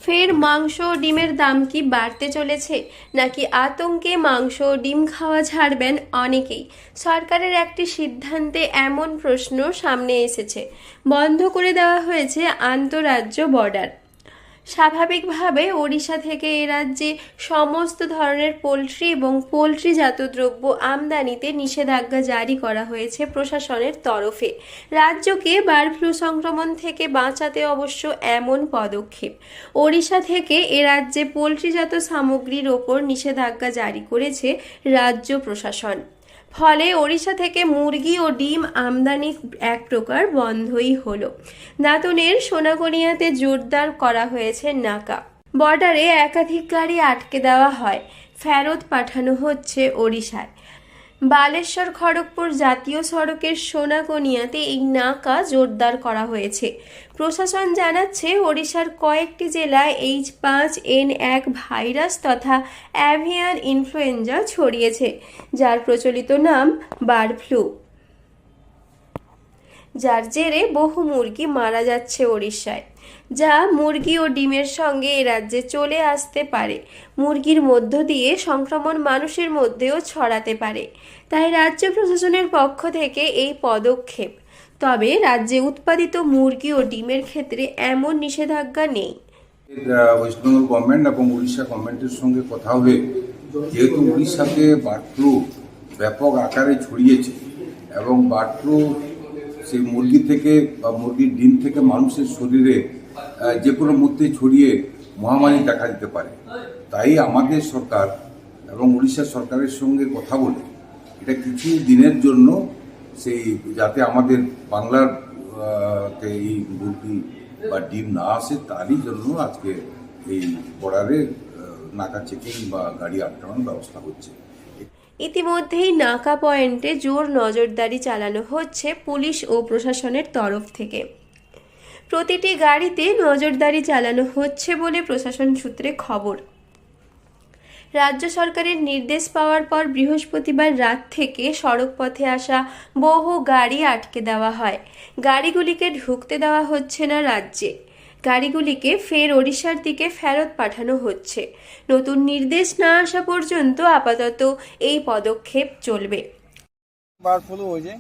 ফের মাংস ও ডিমের দাম কি বাড়তে চলেছে, নাকি আতঙ্কে মাংস ও ডিম খাওয়া ছাড়বেন অনেকেই? সরকারের একটি সিদ্ধান্তে এমন প্রশ্ন সামনে এসেছে। বন্ধ করে দেওয়া হয়েছে আন্তঃরাজ্য বর্ডার। স্বাভাবিকভাবে ওড়িশা থেকে এ রাজ্যে সমস্ত ধরনের পোলট্রি এবং পোলট্রিজাত দ্রব্য আমদানিতে নিষেধাজ্ঞা জারি করা হয়েছে প্রশাসনের তরফে। রাজ্যকে বার্ড ফ্লু সংক্রমণ থেকে বাঁচাতে অবশ্য এমন পদক্ষেপ। ওড়িশা থেকে এ রাজ্যে পোলট্রিজাত সামগ্রীর ওপর নিষেধাজ্ঞা জারি করেছে রাজ্য প্রশাসন। ফলে ওড়িশা থেকে মুরগি ও ডিম আমদানি এক প্রকার বন্ধই হলো। দাঁতনের সোনাগনিয়াতে জোরদার করা হয়েছে নাকা। বর্ডারে একাধিক গাড়ি আটকে দেওয়া হয়, ফেরত পাঠানো হচ্ছে ওড়িশায়। বালেশ্বর খড়গপুর জাতীয় সড়কের সোনাগনিয়াতে এই নাকা জোরদার করা হয়েছে। প্রশাসন জানাচ্ছে, ওড়িশার কয়েকটি জেলায় H5N1 ভাইরাস তথা অ্যাভিয়ান ইনফ্লুয়েঞ্জা ছড়িয়েছে, যার প্রচলিত নাম বার্ড ফ্লু, যার জেরে বহু মুরগি মারা যাচ্ছে ওড়িশায়, যা মুরগি ও ডিমের সঙ্গে এ রাজ্যে চলে আসতে পারে। মুরগির মধ্য দিয়ে সংক্রমণ মানুষের মধ্যেও ছড়াতে পারে। তাই রাজ্য প্রশাসনের পক্ষ থেকে এই পদক্ষেপ। তবে রাজ্যে উৎপাদিত মুরগি ও ডিমের ক্ষেত্রে এমন নিষেধাজ্ঞা নেই। ওয়েস্ট বেঙ্গল গভর্নমেন্ট এবং উড়িষ্যা গভর্নমেন্টের সঙ্গে কথা হবে, যেহেতু উড়িষ্যাতে বার্ড ফ্লু ব্যাপক আকারে ছড়িয়েছে এবং বার্ড ফ্লু সেই মুরগি থেকে বা মুরগির ডিম থেকে মানুষের শরীরে যে কোনো মুহূর্তে ছড়িয়ে মহামারী দেখা দিতে পারে। তাই আমাদের সরকার এবং উড়িষ্যা সরকারের সঙ্গে কথা বলে এটা কিছু দিনের জন্য সেই যাতে আমাদের বাংলার এই মুরগি বা ডিম না আসে, তারই জন্য আজকে এই বর্ডারে নাকা চেকিং বা গাড়ি আটকানোর ব্যবস্থা হচ্ছে। ইতিমধ্যেই নাকা পয়েন্টে জোর নজরদারি চালানো হচ্ছে পুলিশ ও প্রশাসনের তরফ থেকে। প্রতিটি গাড়িতে নজরদারি চালানো হচ্ছে বলে প্রশাসন সূত্রে খবর। রাজ্য সরকারের নির্দেশ পাওয়ার পর বৃহস্পতিবার রাত থেকে সড়ক পথে আসা বহু গাড়ি আটকে দেওয়া হয়। গাড়িগুলিকে ঢুকতে দেওয়া হচ্ছে না রাজ্যে। গাড়িগুলিকে ফের ওড়িশার দিকে ফেরত পাঠানো হচ্ছে। নতুন নির্দেশ না আসা পর্যন্ত আপাতত এই পদক্ষেপ চলবে। বার্ড ফ্লু হয়েছে,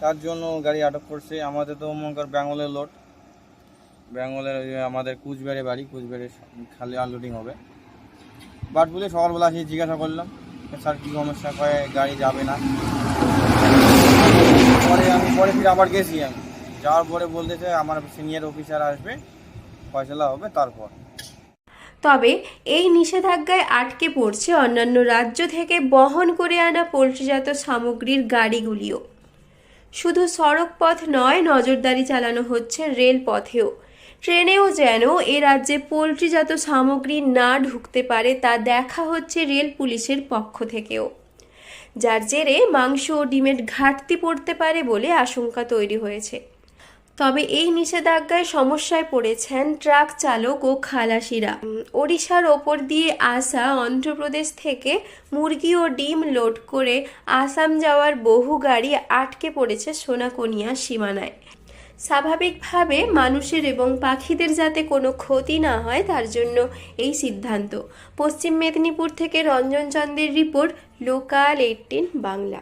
তার জন্য গাড়ি আটক করছে। আমাদের তো মনে কর বেঙ্গলের লোড, বেঙ্গলের আমাদের কুচবিহারে বাড়ি, কুচবিহারে খালি আনলোডিং হবে। বার্ড ফ্লু সকালবেলা এসে জিজ্ঞাসা করলাম স্যার কী সমস্যা, কয়ে গাড়ি যাবে না। পরে ফিরে আবার গেছি, আমি যাওয়ার পরে বলতেছে আমার সিনিয়র অফিসার আসবে, ফয়সলা হবে তারপর। তবে এই নিষেধাজ্ঞায় আটকে পড়ছে অন্যান্য রাজ্য থেকে বহন করে আনা পোলট্রিজাত সামগ্রীর গাড়িগুলিও। শুধু সড়ক পথ নয়, নজরদারি চালানো হচ্ছে রেল পথেও। ট্রেনেও যেন এ রাজ্যে পোলট্রিজাত সামগ্রী না ঢুকতে পারে তা দেখা হচ্ছে রেল পুলিশের পক্ষ থেকেও, যার জেরে মাংস ও ডিমের ঘাটতি পড়তে পারে বলে আশঙ্কা তৈরি হয়েছে। তবে এই নিষেধাজ্ঞায় সমস্যায় পড়েছেন ট্রাক চালক ও খালাসিরা। ওড়িশার ওপর দিয়ে আসা অন্ধ্রপ্রদেশ থেকে মুরগি ও ডিম লোড করে আসাম যাওয়ার বহু গাড়ি আটকে পড়েছে সোনাকনিয়া সীমানায়। স্বাভাবিকভাবে মানুষের এবং পাখিদের যাতে কোনো ক্ষতি না হয় তার জন্য এই সিদ্ধান্ত। পশ্চিম মেদিনীপুর থেকে রঞ্জন চন্দ্রের রিপোর্ট, লোকাল 18 বাংলা।